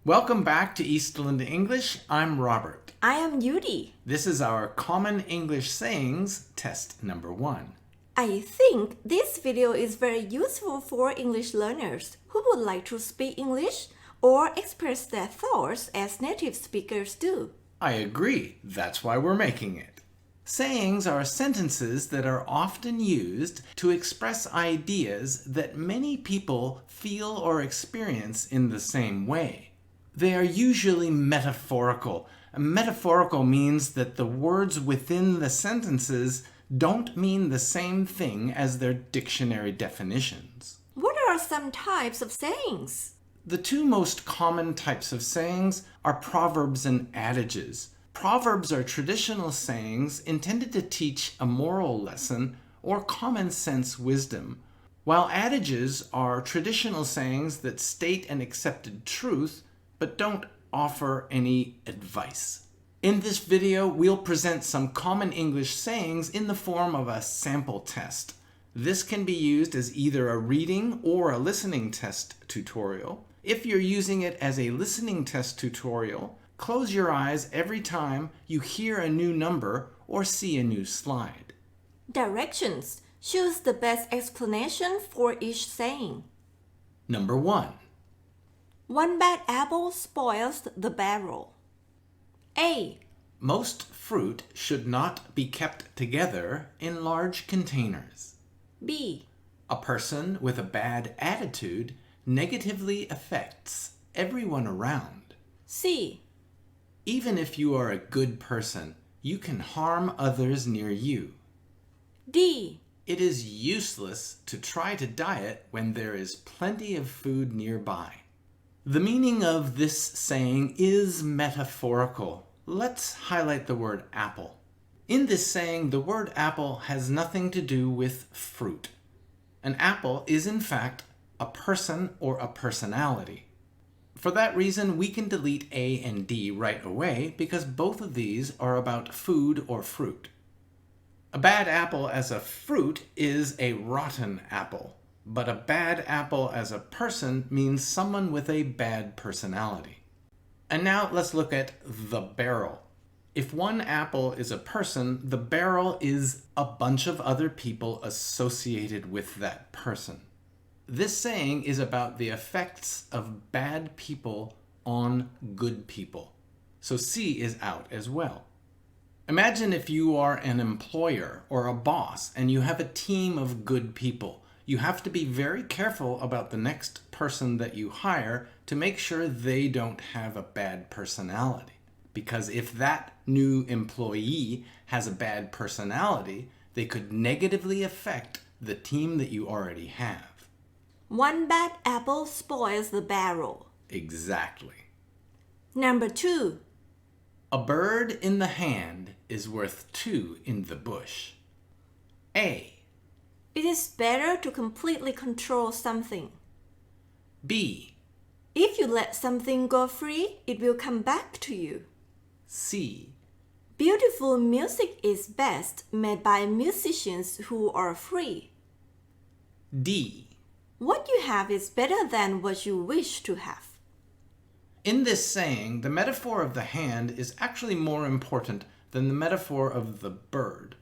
Welcome back to Eastland English. I'm Robert. I am Yudee. This is our Common English Sayings test number 1. I think this video is very useful for English learners who would like to speak English or express their thoughts as native speakers do. I agree. That's why we're making it. Sayings are sentences that are often used to express ideas that many people feel or experience in the same way. They are usually metaphorical. Metaphorical means that the words within the sentences don't mean the same thing as their dictionary definitions. What are some types of sayings? The two most common types of sayings are proverbs and adages. Proverbs are traditional sayings intended to teach a moral lesson or common sense wisdom, while adages are traditional sayings that state an accepted truth but don't offer any advice. In this video, we'll present some common English sayings in the form of a sample test. This can be used as either a reading or a listening test tutorial. If you're using it as a listening test tutorial, close your eyes every time you hear a new number or see a new slide. Directions. Choose the best explanation for each saying. Number 1. One bad apple spoils the barrel. A. Most fruit should not be kept together in large containers. B. A person with a bad attitude negatively affects everyone around. C. Even if you are a good person, you can harm others near you. D. It is useless to try to diet when there is plenty of food nearby. The meaning of this saying is metaphorical. Let's highlight the word apple. In this saying, the word apple has nothing to do with fruit. An apple is in fact a person or a personality. For that reason, we can delete A and D right away because both of these are about food or fruit. A bad apple as a fruit is a rotten apple, but a bad apple as a person means someone with a bad personality. And now let's look at the barrel. If one apple is a person, the barrel is a bunch of other people associated with that person. This saying is about the effects of bad people on good people. So C is out as well. Imagine if you are an employer or a boss and you have a team of good people. You have to be very careful about the next person that you hire to make sure they don't have a bad personality. Because if that new employee has a bad personality, they could negatively affect the team that you already have. One bad apple spoils the barrel. Exactly. Number 2. A bird in the hand is worth 2 in the bush. A. It is better to completely control something. B. If you let something go free, it will come back to you. C. Beautiful music is best made by musicians who are free. D. What you have is better than what you wish to have. In this saying, the metaphor of the hand is actually more important than the metaphor of the bird.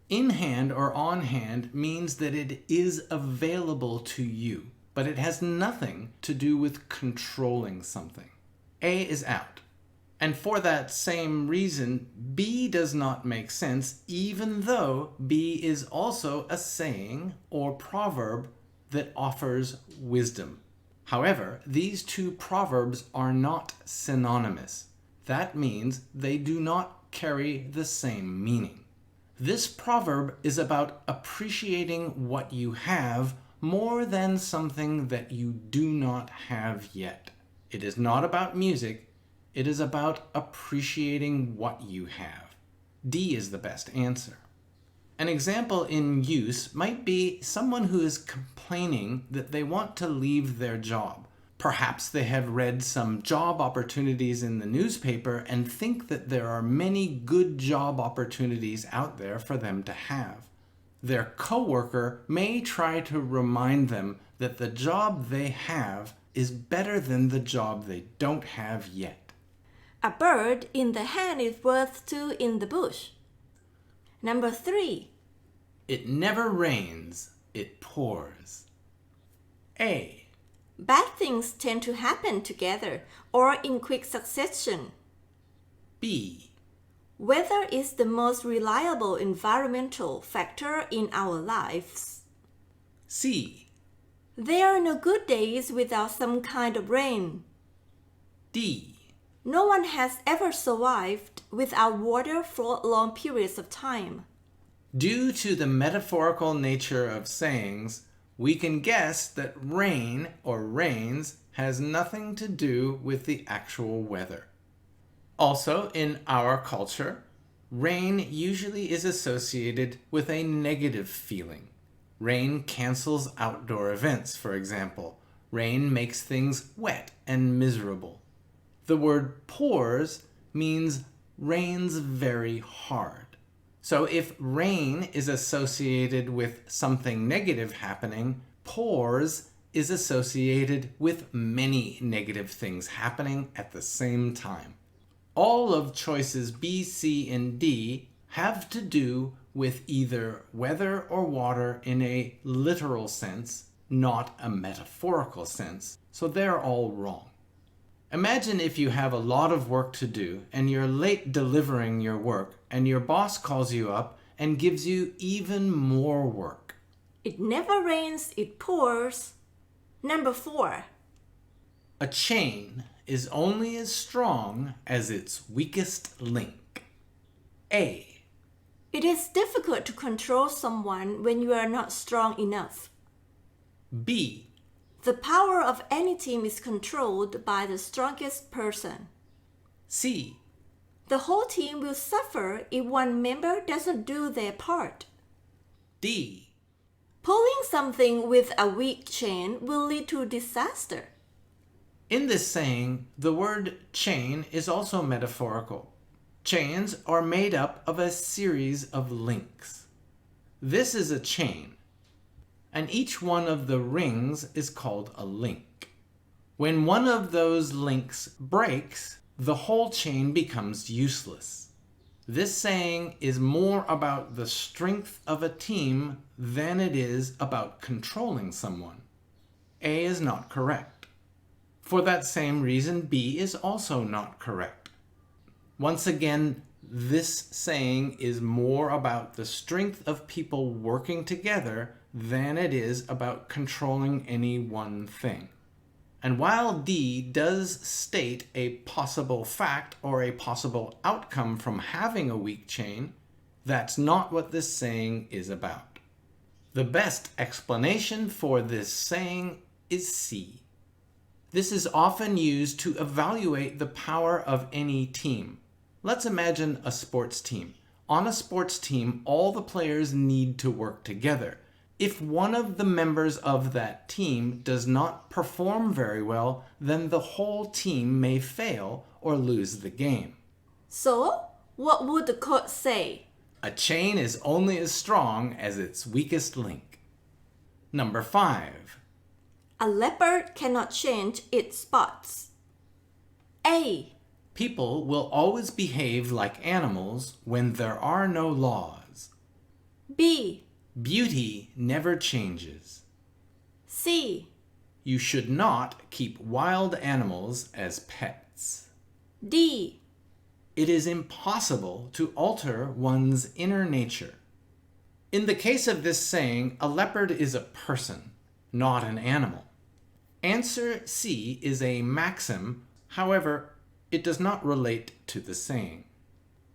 In hand or on hand means that it is available to you, but it has nothing to do with controlling something. A is out. And for that same reason, B does not make sense, even though B is also a saying or proverb that offers wisdom. However, these two proverbs are not synonymous. That means they do not carry the same meaning. This proverb is about appreciating what you have more than something that you do not have yet. It is not about music. It is about appreciating what you have. D is the best answer. An example in use might be someone who is complaining that they want to leave their job. Perhaps they have read some job opportunities in the newspaper and think that there are many good job opportunities out there for them to have. Their coworker may try to remind them that the job they have is better than the job they don't have yet. A bird in the hand is worth two in the bush. Number 3. It never rains, it pours. A. Bad things tend to happen together or in quick succession. B. Weather is the most reliable environmental factor in our lives. C. There are no good days without some kind of rain. D. No one has ever survived without water for long periods of time. Due to the metaphorical nature of sayings, we can guess that rain or rains has nothing to do with the actual weather. Also, in our culture, rain usually is associated with a negative feeling. Rain cancels outdoor events, for example. Rain makes things wet and miserable. The word pours means rains very hard. So if rain is associated with something negative happening, pours is associated with many negative things happening at the same time. All of choices B, C, and D have to do with either weather or water in a literal sense, not a metaphorical sense, so they're all wrong. Imagine if you have a lot of work to do and you're late delivering your work and your boss calls you up and gives you even more work. It never rains, it pours. Number 4. A chain is only as strong as its weakest link. A. It is difficult to control someone when you are not strong enough. B. The power of any team is controlled by the strongest person. C. The whole team will suffer if one member doesn't do their part. D. Pulling something with a weak chain will lead to disaster. In this saying, the word chain is also metaphorical. Chains are made up of a series of links. This is a chain, and each one of the rings is called a link. When one of those links breaks, the whole chain becomes useless. This saying is more about the strength of a team than it is about controlling someone. A is not correct. For that same reason, B is also not correct. Once again, this saying is more about the strength of people working together than it is about controlling any one thing. And while D does state a possible fact or a possible outcome from having a weak chain, that's not what this saying is about. The best explanation for this saying is C. This is often used to evaluate the power of any team. Let's imagine a sports team. On a sports team, all the players need to work together. If one of the members of that team does not perform very well, then the whole team may fail or lose the game. So, what would the quote say? A chain is only as strong as its weakest link. Number 5. A leopard cannot change its spots. A. People will always behave like animals when there are no laws. B. Beauty never changes. C. You should not keep wild animals as pets. D. It is impossible to alter one's inner nature. In the case of this saying, a leopard is a person, not an animal. Answer C is a maxim, however, it does not relate to the saying.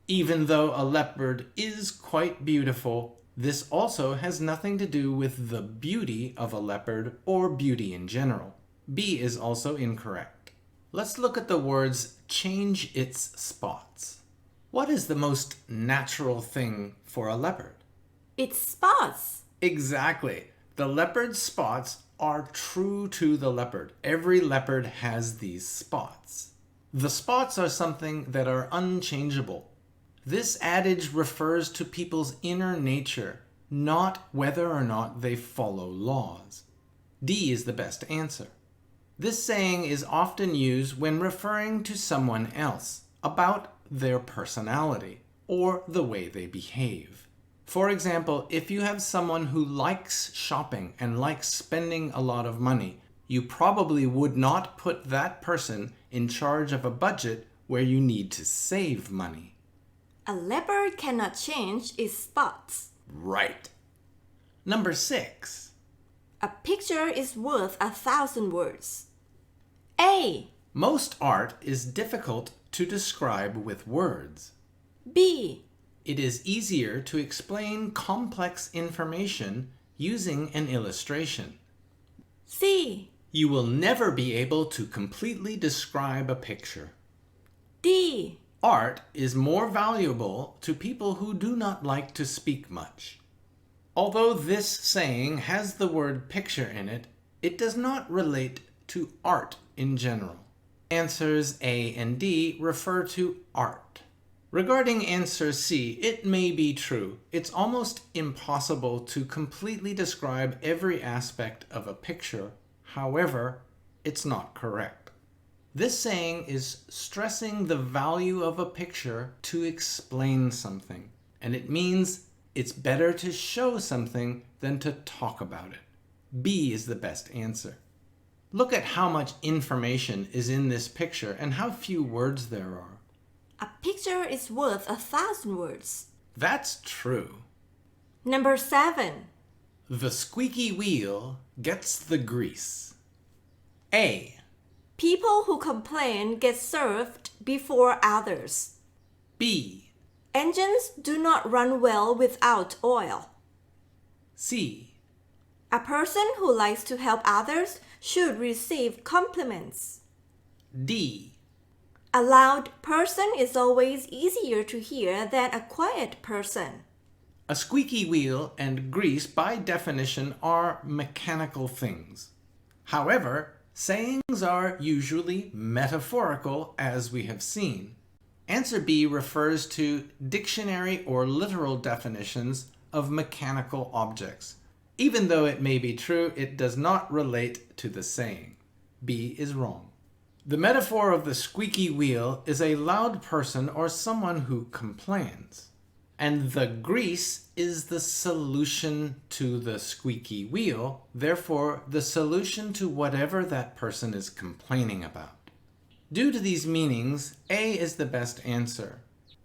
Even though a leopard is quite beautiful, this also has nothing to do with the beauty of a leopard or beauty in general. B is also incorrect. Let's look at the words change its spots. What is the most natural thing for a leopard? Its spots. Exactly. The leopard's spots are true to the leopard. Every leopard has these spots. The spots are something that are unchangeable. This adage refers to people's inner nature, not whether or not they follow laws. D is the best answer. This saying is often used when referring to someone else, about their personality, or the way they behave. For example, if you have someone who likes shopping and likes spending a lot of money, you probably would not put that person in charge of a budget where you need to save money. A leopard cannot change its spots. Right. Number 6. A picture is worth 1,000 words. A. Most art is difficult to describe with words. B. It is easier to explain complex information using an illustration. C. You will never be able to completely describe a picture. D. Art is more valuable to people who do not like to speak much. Although this saying has the word picture in it, it does not relate to art in general. Answers A and D refer to art. Regarding answer C, it may be true. It's almost impossible to completely describe every aspect of a picture. However, it's not correct. This saying is stressing the value of a picture to explain something, and it means it's better to show something than to talk about it. B is the best answer. Look at how much information is in this picture and how few words there are. A picture is worth 1,000 words. That's true. Number 7. The squeaky wheel gets the grease. A. People who complain get served before others. B. Engines do not run well without oil. C. A person who likes to help others should receive compliments. D. A loud person is always easier to hear than a quiet person. A squeaky wheel and grease, by definition, are mechanical things. However, sayings are usually metaphorical, as we have seen. Answer B refers to dictionary or literal definitions of mechanical objects. Even though it may be true, it does not relate to the saying. B is wrong. The metaphor of the squeaky wheel is a loud person or someone who complains. And the grease is the solution to the squeaky wheel, therefore the solution to whatever that person is complaining about. Due to these meanings, A is the best answer.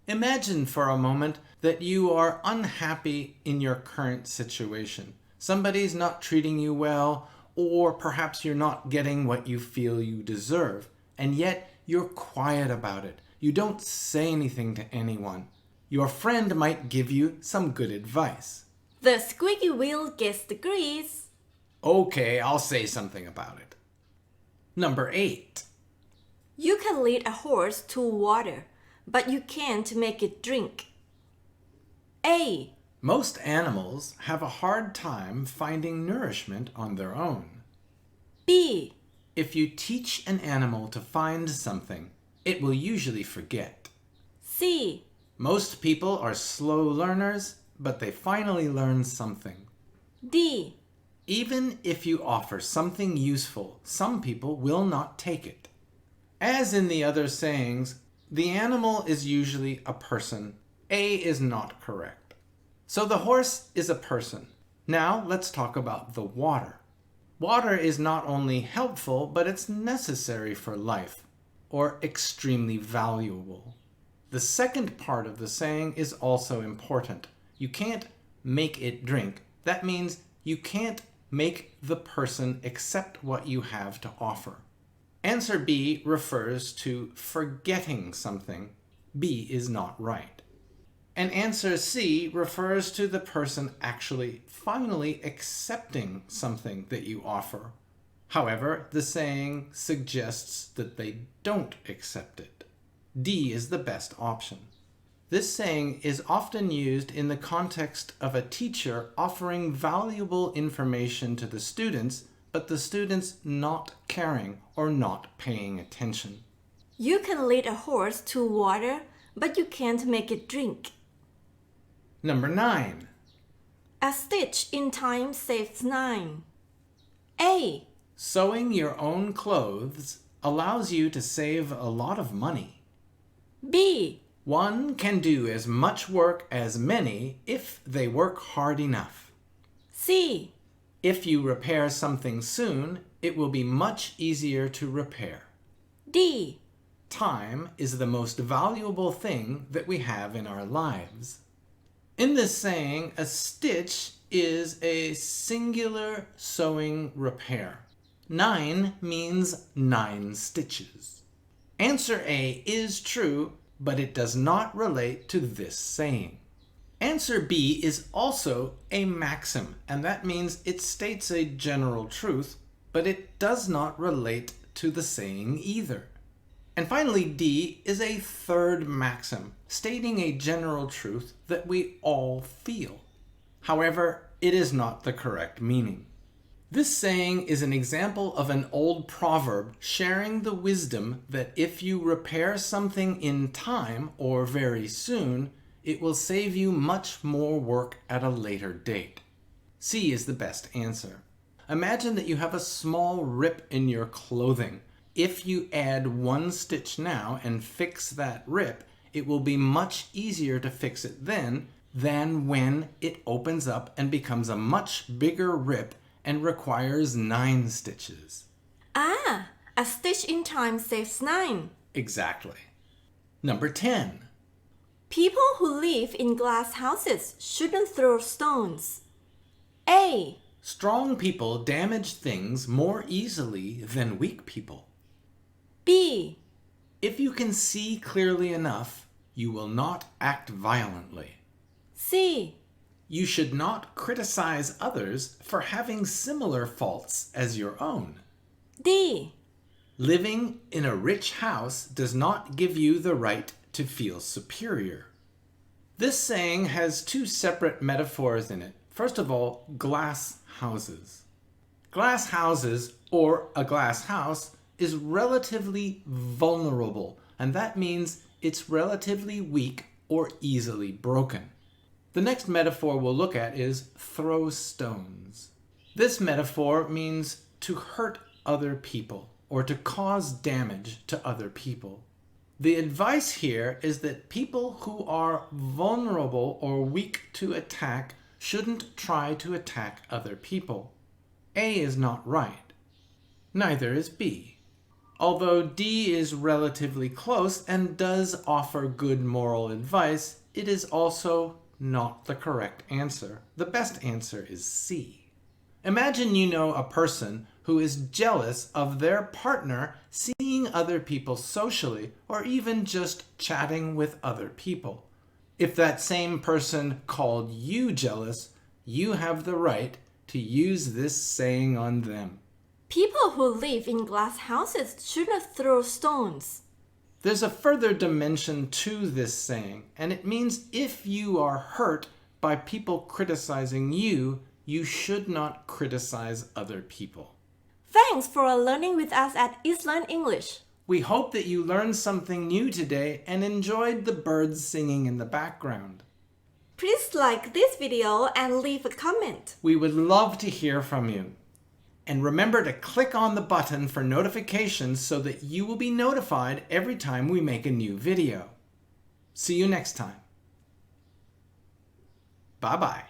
Imagine for a moment that you are unhappy in your current situation. Somebody's not treating you well, or perhaps you're not getting what you feel you deserve, and yet you're quiet about it. You don't say anything to anyone. Your friend might give you some good advice. The squeaky wheel gets the grease. Okay, I'll say something about it. Number 8. You can lead a horse to water, but you can't make it drink. A. Most animals have a hard time finding nourishment on their own. B. If you teach an animal to find something, it will usually forget. C. Most people are slow learners, but they finally learn something. D. Even if you offer something useful, some people will not take it. As in the other sayings, the animal is usually a person. A is not correct. So the horse is a person. Now let's talk about the water. Water is not only helpful, but it's necessary for life, or extremely valuable. The second part of the saying is also important. You can't make it drink. That means you can't make the person accept what you have to offer. Answer B refers to forgetting something. B is not right. And answer C refers to the person actually finally accepting something that you offer. However, the saying suggests that they don't accept it. D is the best option. This saying is often used in the context of a teacher offering valuable information to the students, but the students not caring or not paying attention. You can lead a horse to water, but you can't make it drink. Number 9. A stitch in time saves 9. A. Sewing your own clothes allows you to save a lot of money. B. One can do as much work as many if they work hard enough. C. If you repair something soon, it will be much easier to repair. D. Time is the most valuable thing that we have in our lives. In this saying, a stitch is a singular sewing repair. 9 means 9 stitches. Answer A is true, but it does not relate to this saying. Answer B is also a maxim, and that means it states a general truth, but it does not relate to the saying either. And finally, D is a third maxim, stating a general truth that we all feel. However, it is not the correct meaning. This saying is an example of an old proverb sharing the wisdom that if you repair something in time or very soon, it will save you much more work at a later date. C is the best answer. Imagine that you have a small rip in your clothing. If you add 1 stitch now and fix that rip, it will be much easier to fix it then than when it opens up and becomes a much bigger rip and requires 9 stitches. Ah, a stitch in time saves 9. Exactly. Number 10. People who live in glass houses shouldn't throw stones. A. Strong people damage things more easily than weak people. B. If you can see clearly enough, you will not act violently. C. You should not criticize others for having similar faults as your own. D. Living in a rich house does not give you the right to feel superior. This saying has 2 separate metaphors in it. First of all, glass houses. Glass houses, or a glass house, is relatively vulnerable, and that means it's relatively weak or easily broken. The next metaphor we'll look at is throw stones. This metaphor means to hurt other people or to cause damage to other people. The advice here is that people who are vulnerable or weak to attack shouldn't try to attack other people. A is not right. Neither is B. Although D is relatively close and does offer good moral advice, it is also not the correct answer. The best answer is C. Imagine you know a person who is jealous of their partner seeing other people socially or even just chatting with other people. If that same person called you jealous, you have the right to use this saying on them. People who live in glass houses shouldn't throw stones. There's a further dimension to this saying, and it means if you are hurt by people criticizing you, you should not criticize other people. Thanks for learning with us at Eastland English. We hope that you learned something new today and enjoyed the birds singing in the background. Please like this video and leave a comment. We would love to hear from you. And remember to click on the button for notifications so that you will be notified every time we make a new video. See you next time. Bye-bye.